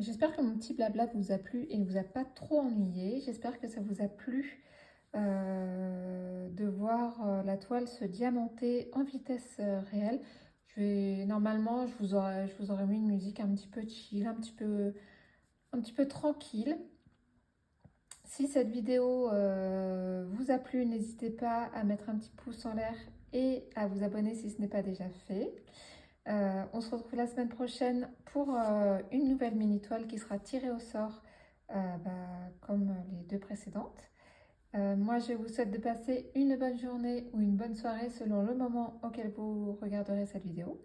J'espère que mon petit blabla vous a plu et ne vous a pas trop ennuyé. J'espère que ça vous a plu de voir la toile se diamanter en vitesse réelle. Normalement, je vous aurais mis une musique un petit peu chill, un petit peu tranquille. Si cette vidéo vous a plu, n'hésitez pas à mettre un petit pouce en l'air et à vous abonner si ce n'est pas déjà fait. On se retrouve la semaine prochaine pour une nouvelle mini-toile qui sera tirée au sort comme les 2 précédentes. Moi, je vous souhaite de passer une bonne journée ou une bonne soirée selon le moment auquel vous regarderez cette vidéo.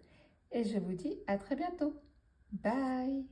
Et je vous dis à très bientôt. Bye!